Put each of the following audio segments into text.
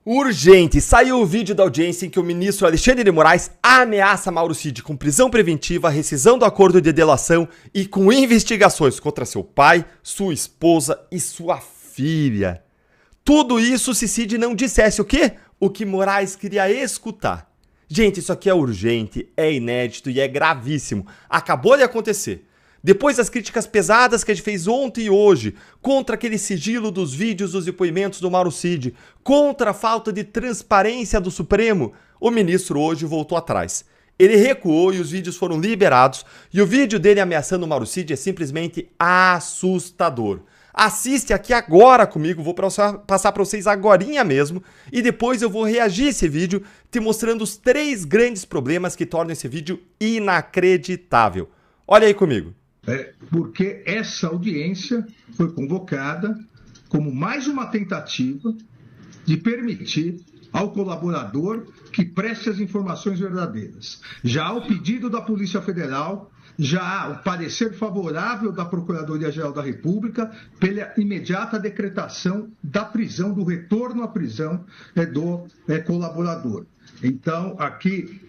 Urgente! Saiu o vídeo da audiência em que o ministro Alexandre de Moraes ameaça Mauro Cid com prisão preventiva, rescisão do acordo de delação e com investigações contra seu pai, sua esposa e sua filha. Tudo isso se Cid não dissesse o quê? O que Moraes queria escutar. Gente, isso aqui é urgente, é inédito e é gravíssimo. Acabou de acontecer. Depois das críticas pesadas que a gente fez ontem e hoje contra aquele sigilo dos vídeos dos depoimentos do Mauro Cid, contra a falta de transparência do Supremo, o ministro hoje voltou atrás. Ele recuou e os vídeos foram liberados, e o vídeo dele ameaçando o Mauro Cid é simplesmente assustador. Assiste aqui agora comigo, vou passar para vocês agorinha mesmo, e depois eu vou reagir a esse vídeo, te mostrando os 3 grandes problemas que tornam esse vídeo inacreditável. Olha aí comigo. Porque essa audiência foi convocada como mais uma tentativa de permitir ao colaborador que preste as informações verdadeiras. Já há o pedido da Polícia Federal, já há o parecer favorável da Procuradoria-Geral da República pela imediata decretação da prisão, do retorno à prisão do colaborador. Então, aqui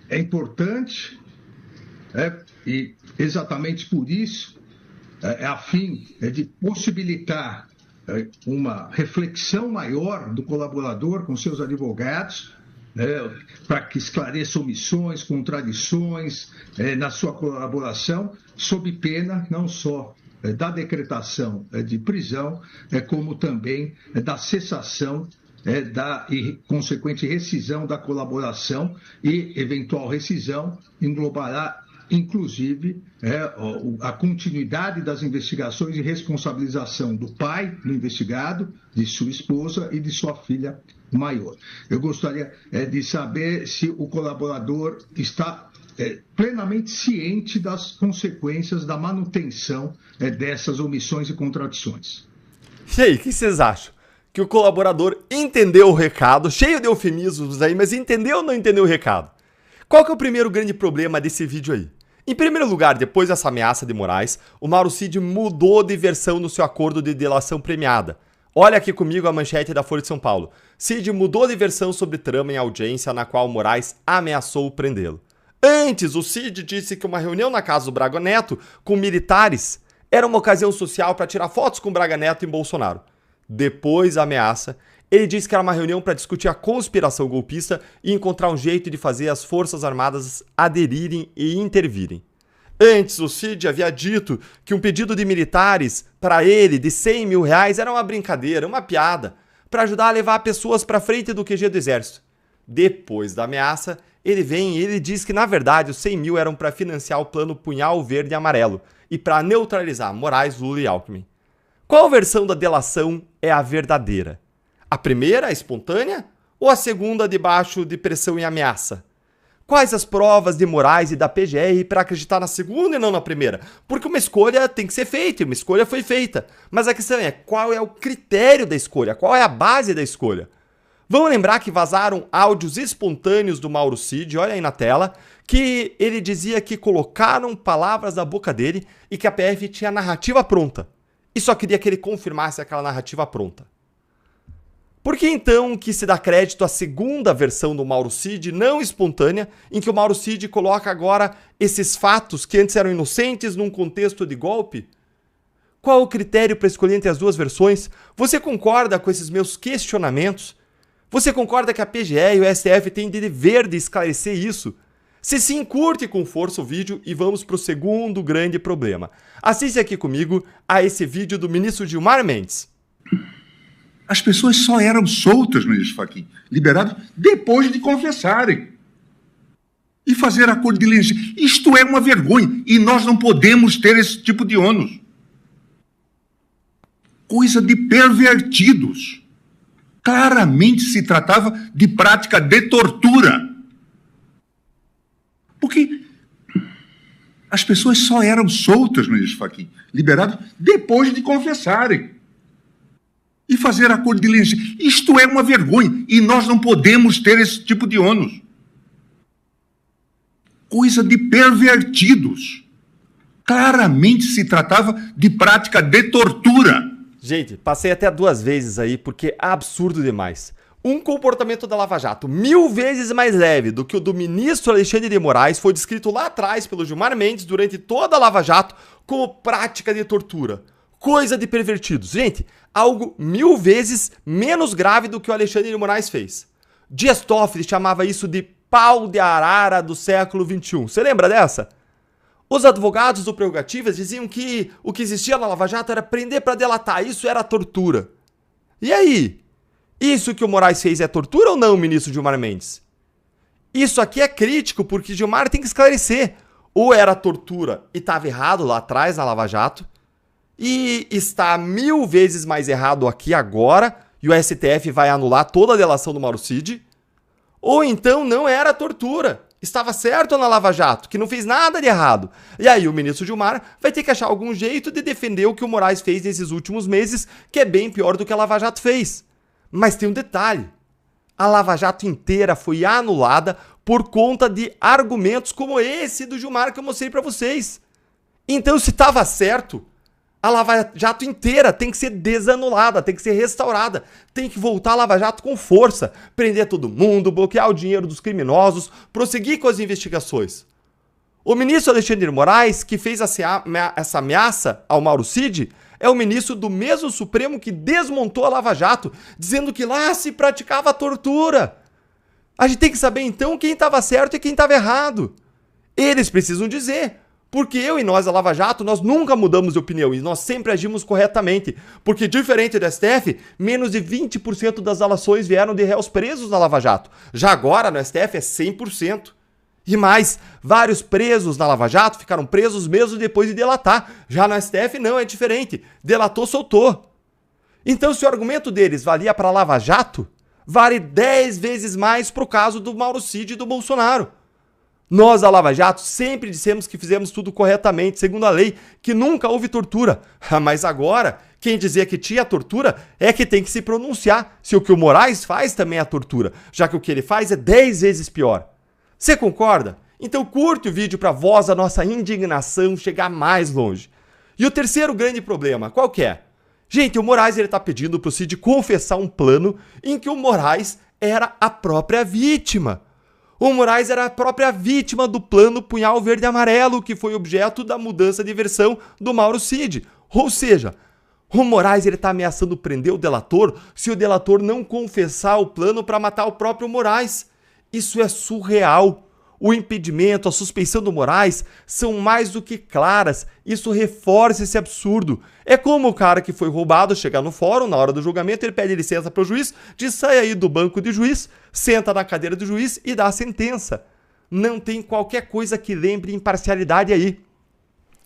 é importante, e exatamente por isso, a fim de possibilitar uma reflexão maior do colaborador com seus advogados, para que esclareça omissões, contradições na sua colaboração, sob pena não só da decretação de prisão, como também da cessação da consequente rescisão da colaboração, e eventual rescisão englobará inclusive a continuidade das investigações e responsabilização do pai do investigado, de sua esposa e de sua filha maior. Eu gostaria de saber se o colaborador está plenamente ciente das consequências da manutenção dessas omissões e contradições. E aí, o que vocês acham? Que o colaborador entendeu o recado, cheio de eufemismos aí, mas entendeu ou não entendeu o recado? Qual que é o primeiro grande problema desse vídeo aí? Em primeiro lugar, depois dessa ameaça de Moraes, o Mauro Cid mudou de versão no seu acordo de delação premiada. Olha aqui comigo a manchete da Folha de São Paulo. Cid mudou de versão sobre trama em audiência na qual Moraes ameaçou prendê-lo. Antes, o Cid disse que uma reunião na casa do Braga Neto com militares era uma ocasião social para tirar fotos com Braga Neto e Bolsonaro. Depois da ameaça, ele disse que era uma reunião para discutir a conspiração golpista e encontrar um jeito de fazer as Forças Armadas aderirem e intervirem. Antes, o Cid havia dito que um pedido de militares para ele de R$100 mil era uma brincadeira, uma piada, para ajudar a levar pessoas para frente do QG do Exército. Depois da ameaça, ele vem e ele diz que, na verdade, os 100 mil eram para financiar o plano Punhal Verde e Amarelo e para neutralizar Moraes, Lula e Alckmin. Qual versão da delação é a verdadeira? A primeira, a espontânea, ou a segunda, debaixo de pressão e ameaça? Quais as provas de Moraes e da PGR para acreditar na segunda e não na primeira? Porque uma escolha tem que ser feita, e uma escolha foi feita. Mas a questão é, qual é o critério da escolha? Qual é a base da escolha? Vamos lembrar que vazaram áudios espontâneos do Mauro Cid, olha aí na tela, que ele dizia que colocaram palavras na boca dele e que a PF tinha a narrativa pronta. E só queria que ele confirmasse aquela narrativa pronta. Por que então que se dá crédito à segunda versão do Mauro Cid, não espontânea, em que o Mauro Cid coloca agora esses fatos que antes eram inocentes num contexto de golpe? Qual o critério para escolher entre as duas versões? Você concorda com esses meus questionamentos? Você concorda que a PGR e o STF têm de dever de esclarecer isso? Se sim, curte com força o vídeo e vamos para o segundo grande problema. Assiste aqui comigo a esse vídeo do ministro Gilmar Mendes. As pessoas só eram soltas, ministro Fachin, liberadas depois de confessarem. E fazer acordo de leniência. Isto é uma vergonha e nós não podemos ter esse tipo de ônus. Coisa de pervertidos. Claramente se tratava de prática de tortura. Porque as pessoas só eram soltas, ministro Fachin, liberadas depois de confessarem. E fazer acordo de leniência. Isto é uma vergonha e nós não podemos ter esse tipo de ônus. Coisa de pervertidos. Claramente se tratava de prática de tortura. Gente, passei até 2 vezes aí porque é absurdo demais. Um comportamento da Lava Jato 1000 vezes mais leve do que o do ministro Alexandre de Moraes foi descrito lá atrás pelo Gilmar Mendes durante toda a Lava Jato como prática de tortura. Coisa de pervertidos. Gente, algo 1000 vezes menos grave do que o Alexandre de Moraes fez. Dias Toffoli chamava isso de pau de arara do século XXI. Você lembra dessa? Os advogados do Prerrogativas diziam que o que existia na Lava Jato era prender para delatar. Isso era tortura. E aí? Isso que o Moraes fez é tortura ou não, ministro Gilmar Mendes? Isso aqui é crítico, porque Gilmar tem que esclarecer. Ou era tortura e estava errado lá atrás na Lava Jato, e está 1000 vezes mais errado aqui agora, e o STF vai anular toda a delação do Mauro Cid, ou então não era tortura, estava certo na Lava Jato, que não fez nada de errado. E aí o ministro Gilmar vai ter que achar algum jeito de defender o que o Moraes fez nesses últimos meses, que é bem pior do que a Lava Jato fez. Mas tem um detalhe, a Lava Jato inteira foi anulada por conta de argumentos como esse do Gilmar que eu mostrei pra vocês. Então, se estava certo, a Lava Jato inteira tem que ser desanulada, tem que ser restaurada, tem que voltar a Lava Jato com força, prender todo mundo, bloquear o dinheiro dos criminosos, prosseguir com as investigações. O ministro Alexandre de Moraes, que fez essa ameaça ao Mauro Cid, é o ministro do mesmo Supremo que desmontou a Lava Jato, dizendo que lá se praticava tortura. A gente tem que saber então quem estava certo e quem estava errado. Eles precisam dizer, porque eu e nós, a Lava Jato, nós nunca mudamos de opinião e nós sempre agimos corretamente, porque diferente do STF, menos de 20% das delações vieram de réus presos na Lava Jato. Já agora no STF é 100%. E mais, vários presos na Lava Jato ficaram presos mesmo depois de delatar. Já no STF não, é diferente. Delatou, soltou. Então, se o argumento deles valia para a Lava Jato, vale 10 vezes mais para o caso do Mauro Cid e do Bolsonaro. Nós, a Lava Jato, sempre dissemos que fizemos tudo corretamente, segundo a lei, que nunca houve tortura. Mas agora, quem dizia que tinha tortura é que tem que se pronunciar se o que o Moraes faz também é tortura, já que o que ele faz é 10 vezes pior. Você concorda? Então curte o vídeo para voz da nossa indignação chegar mais longe. E o terceiro grande problema, qual que é? Gente, o Moraes ele tá pedindo pro Cid confessar um plano em que o Moraes era a própria vítima. O Moraes era a própria vítima do plano Punhal Verde e Amarelo, que foi objeto da mudança de versão do Mauro Cid. Ou seja, o Moraes ele tá ameaçando prender o delator se o delator não confessar o plano para matar o próprio Moraes. Isso é surreal. O impedimento, a suspeição do Moraes são mais do que claras. Isso reforça esse absurdo. É como o cara que foi roubado chegar no fórum, na hora do julgamento, ele pede licença para o juiz, diz sai aí do banco de juiz, senta na cadeira do juiz e dá a sentença. Não tem qualquer coisa que lembre imparcialidade aí.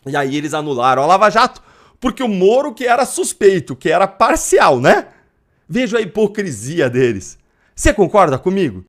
E aí eles anularam a Lava Jato, porque o Moro que era suspeito, que era parcial, né? Veja a hipocrisia deles. Você concorda comigo?